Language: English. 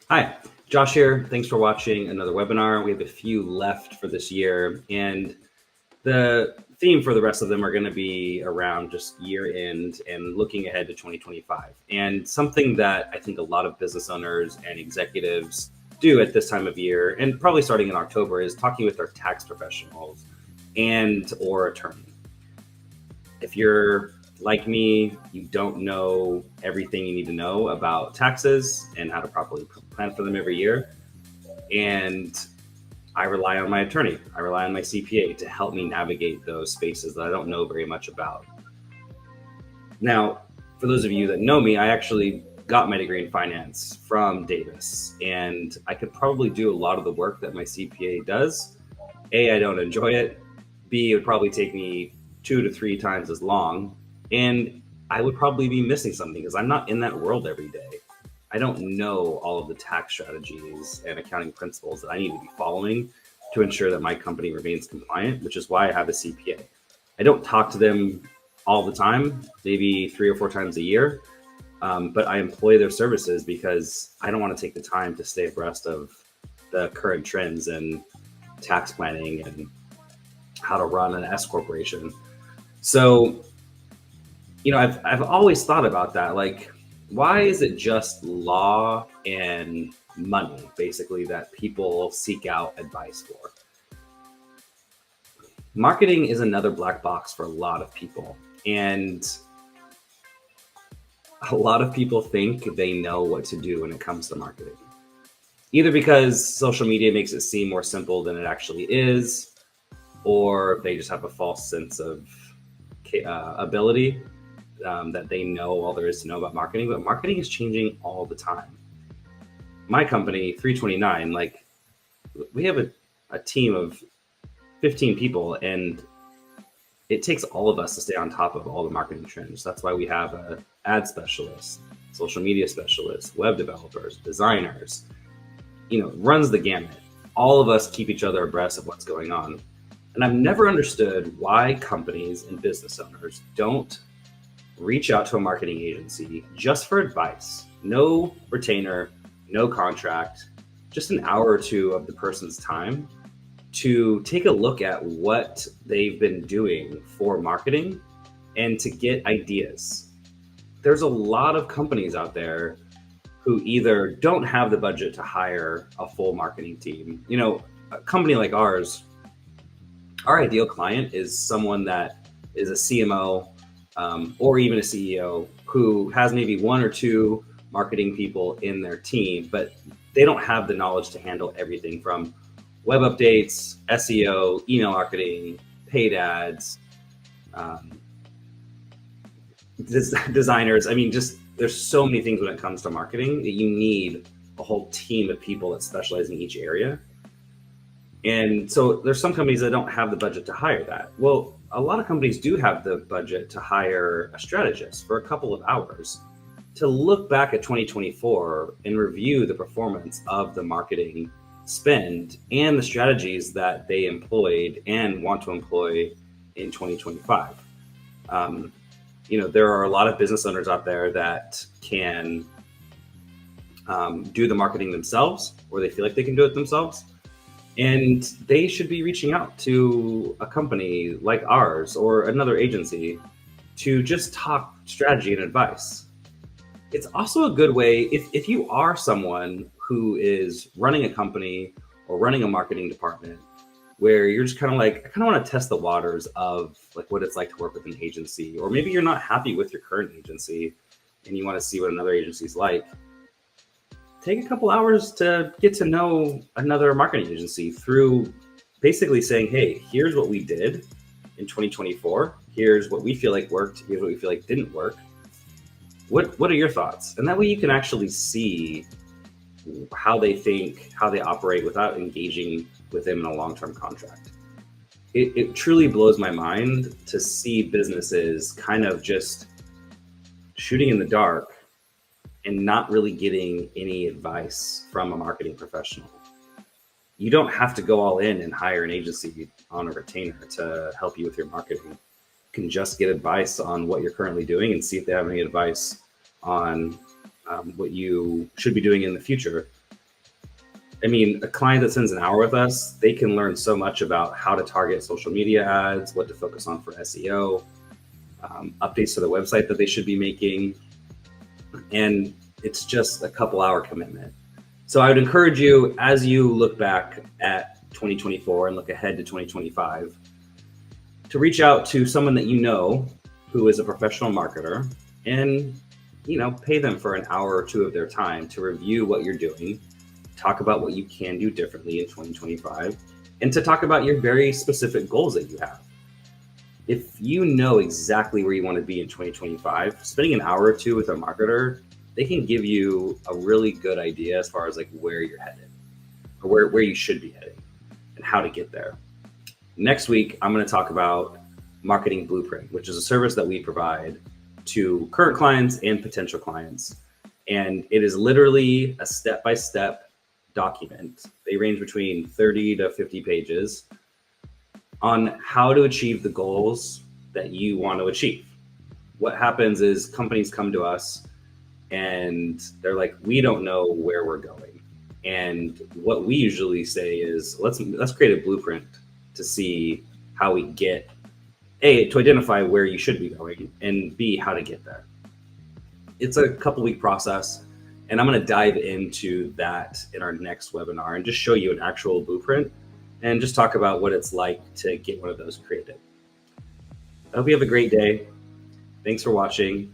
Hi, Josh here. Thanks for watching another webinar. We have a few left for this year, and the theme for the rest of them are going to be around just year end and looking ahead to 2025. And something that I think a lot of business owners and executives do at this time of year, and probably starting in October, is talking with their tax professionals and or attorney. If you're like me, you don't know everything you need to know about taxes and how to properly plan for them every year. And I rely on my attorney. I rely on my CPA to help me navigate those spaces that I don't know very much about. Now, for those of you that know me, I actually got my degree in finance from Davis, and I could probably do a lot of the work that my CPA does. A, I don't enjoy it. B, it would probably take me 2 to 3 times as long. And I would probably be missing something because I'm not in that world every day. I don't know all of the tax strategies and accounting principles that I need to be following to ensure that my company remains compliant, which is why I have a CPA. I don't talk to them all the time, maybe 3 or 4 times a year, but I employ their services because I don't want to take the time to stay abreast of the current trends and tax planning and how to run an S corporation. So, I've always thought about that. Like, why is it just law and money, basically, that people seek out advice for? Marketing is another black box for a lot of people. And a lot of people think they know what to do when it comes to marketing, either because social media makes it seem more simple than it actually is, or they just have a false sense of ability that they know all there is to know about marketing. But marketing is changing all the time. My company, 329, like, we have a team of 15 people, and it takes all of us to stay on top of all the marketing trends. That's why we have a ad specialist, social media specialist, web developers, designers, runs the gamut. All of us keep each other abreast of what's going on. And I've never understood why companies and business owners don't reach out to a marketing agency just for advice. No retainer, no contract, just an hour or two of the person's time to take a look at what they've been doing for marketing and to get ideas. There's a lot of companies out there who either don't have the budget to hire a full marketing team. A company like ours, our ideal client is someone that is a CMO or even a CEO who has maybe 1 or 2 marketing people in their team, but they don't have the knowledge to handle everything from web updates, SEO, email marketing, paid ads, designers. I mean, just there's so many things when it comes to marketing that you need a whole team of people that specialize in each area. And so there's some companies that don't have the budget to hire that. Well, a lot of companies do have the budget to hire a strategist for a couple of hours to look back at 2024 and review the performance of the marketing spend and the strategies that they employed and want to employ in 2025. There are a lot of business owners out there that can do the marketing themselves, or they feel like they can do it themselves. And they should be reaching out to a company like ours or another agency to just talk strategy and advice. It's also a good way, if you are someone who is running a company or running a marketing department, where you're just kind of like, I kind of want to test the waters of like what it's like to work with an agency, or maybe you're not happy with your current agency and you want to see what another agency is like. Take a couple hours to get to know another marketing agency through basically saying, hey, here's what we did in 2024. Here's what we feel like worked. Here's what we feel like didn't work. What are your thoughts? And that way you can actually see how they think, how they operate without engaging with them in a long-term contract. It truly blows my mind to see businesses kind of just shooting in the dark and not really getting any advice from a marketing professional. You don't have to go all in and hire an agency on a retainer to help you with your marketing. You can just get advice on what you're currently doing and see if they have any advice on what you should be doing in the future. I mean, a client that spends an hour with us, they can learn so much about how to target social media ads, what to focus on for SEO, updates to the website that they should be making. And it's just a couple hour commitment. So I would encourage you, as you look back at 2024 and look ahead to 2025, to reach out to someone that you know who is a professional marketer and pay them for an hour or two of their time to review what you're doing, talk about what you can do differently in 2025, and to talk about your very specific goals that you have. If you know exactly where you want to be in 2025, spending an hour or two with a marketer, they can give you a really good idea as far as like where you're headed or where you should be heading and how to get there. Next week, I'm going to talk about Marketing Blueprint, which is a service that we provide to current clients and potential clients. And it is literally a step-by-step document. They range between 30 to 50 pages on how to achieve the goals that you want to achieve. What happens is companies come to us and they're like, we don't know where we're going. And what we usually say is, let's create a blueprint to see how we get, A, to identify where you should be going, and B, how to get there. It's a couple week process, and I'm going to dive into that in our next webinar and just show you an actual blueprint and just talk about what it's like to get one of those created. I hope you have a great day. Thanks for watching.